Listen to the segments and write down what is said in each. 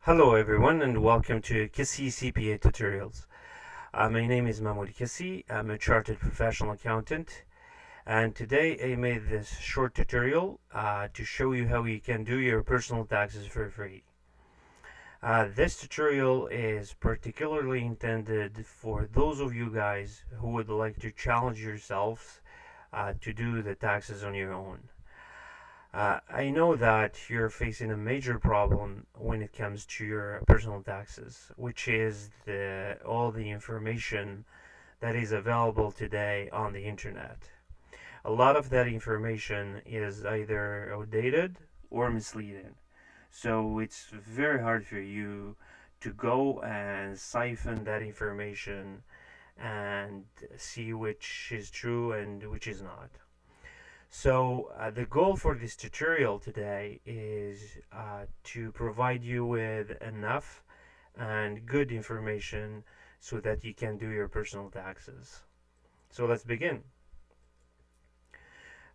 Hello everyone and welcome to Kessi CPA tutorials. My name is Mahmoud Kessi. I'm a chartered professional accountant, and today I made this short tutorial to show you how you can do your personal taxes for free. This tutorial is particularly intended for those of you guys who would like to challenge yourselves to do the taxes on your own. I know that you're facing a major problem when it comes to your personal taxes, which is all the information that is available today on the internet. A lot of that information is either outdated or misleading. So it's very hard for you to go and siphon that information and see which is true and which is not. So the goal for this tutorial today is to provide you with enough and good information so that you can do your personal taxes. So let's begin.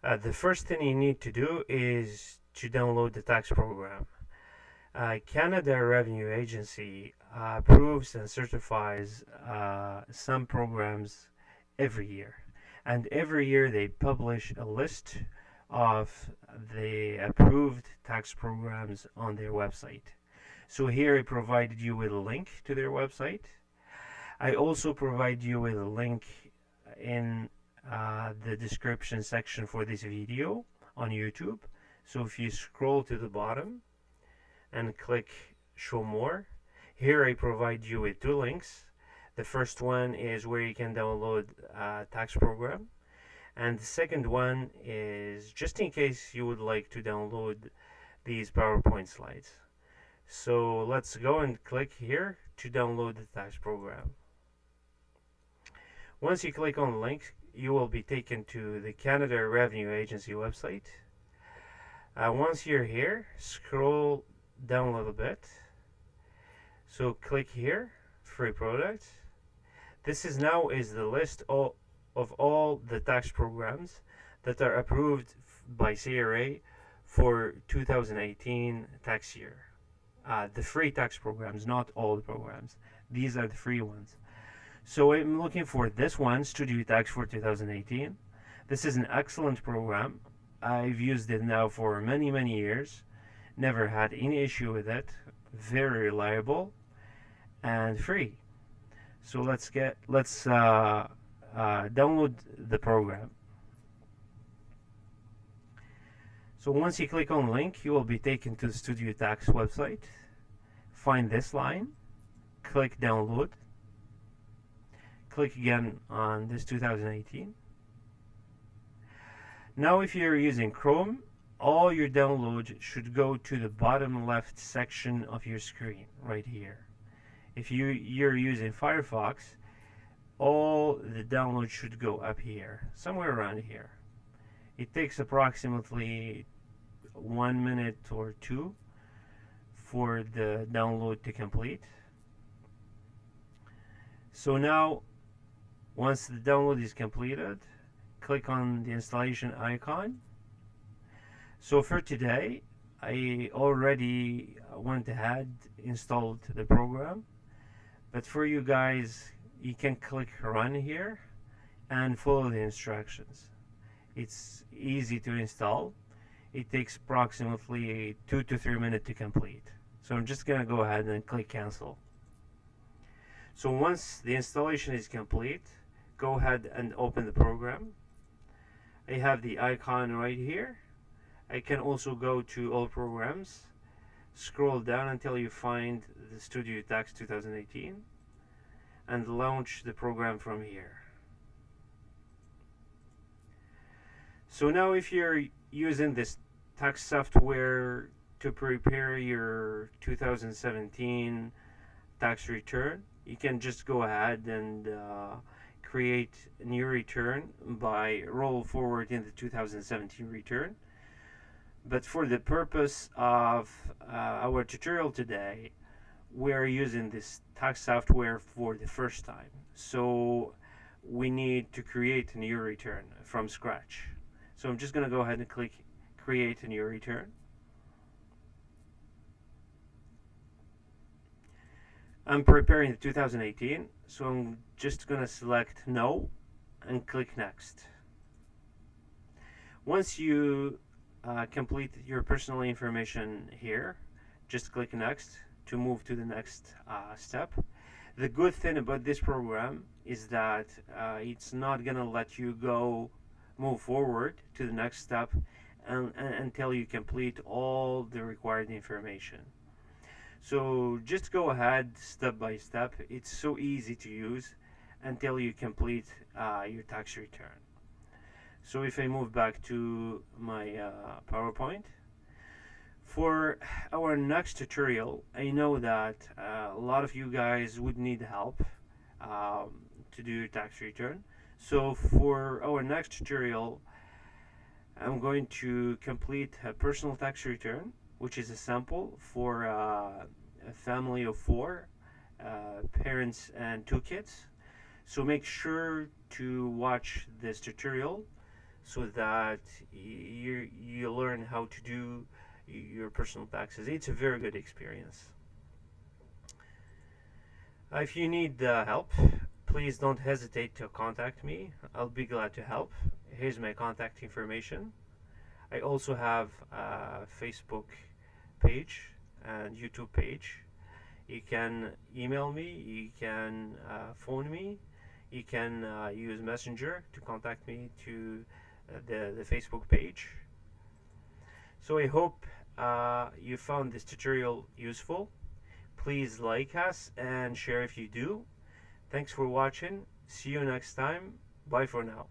The first thing you need to do is to download the tax program. Canada Revenue Agency approves and certifies some programs every year. And every year they publish a list of the approved tax programs on their website. So here I provided you with a link to their website. I also provide you with a link in the description section for this video on YouTube. So if you scroll to the bottom and click show more, here I provide you with two links. The first one is where you can download a tax program, and the second one is just in case you would like to download these PowerPoint slides. So let's go and click here to download the tax program. Once you click on the link, you will be taken to the Canada Revenue Agency website. Once you're here, scroll down a little bit. So click here, free products. This is the list of all the tax programs that are approved by CRA for 2018 tax year. The free tax programs, not all the programs. These are the free ones. So I'm looking for this one, Studio Tax for 2018. This is an excellent program. I've used it now for many years. Never had any issue with it. Very reliable and free. So let's download the program. So once you click on the link, you will be taken to the Studio Tax website. Find this line, click download, click again on this 2018. Now if you're using Chrome, all your downloads should go to the bottom left section of your screen right here. If you're using Firefox, all the downloads should go up here, somewhere around here. It takes approximately 1 minute or two for the download to complete. So now, once the download is completed, click on the installation icon. So for today, I already went ahead, installed the program. But for you guys, you can click run here and follow the instructions. It's easy to install. It takes approximately 2 to 3 minutes to complete. So I'm just gonna go ahead and click cancel. So once the installation is complete, go ahead and open the program. I have the icon right here. I can also go to all programs, scroll down until you find the Studio Tax 2018 and launch the program from here. So now if you're using this tax software to prepare your 2017 tax return, you can just go ahead and create a new return by roll forward in the 2017 return. But for the purpose of our tutorial today, we are using this tax software for the first time. So we need to create a new return from scratch. So I'm just going to go ahead and click create a new return. I'm preparing the 2018, so I'm just gonna select no and click next. Once you complete your personal information here, just click next to move to the next step. The good thing about this program is that it's not gonna let you move forward to the next step until you complete all the required information. So just go ahead step by step. It's so easy to use until you complete your tax return. So if I move back to my PowerPoint, for our next tutorial, I know that a lot of you guys would need help to do your tax return. So for our next tutorial, I'm going to complete a personal tax return, which is a sample for a family of four, parents and two kids. So make sure to watch this tutorial so that you learn how to do your personal taxes. It's a very good experience. If you need help, please don't hesitate to contact me. I'll be glad to help. Here's my contact information. I also have a Facebook page and YouTube page. You can email me, you can phone me, you can use Messenger to contact me to the Facebook page. So I hope you found this tutorial useful. Please like us and share if you do. Thanks for watching. See you next time. Bye for now.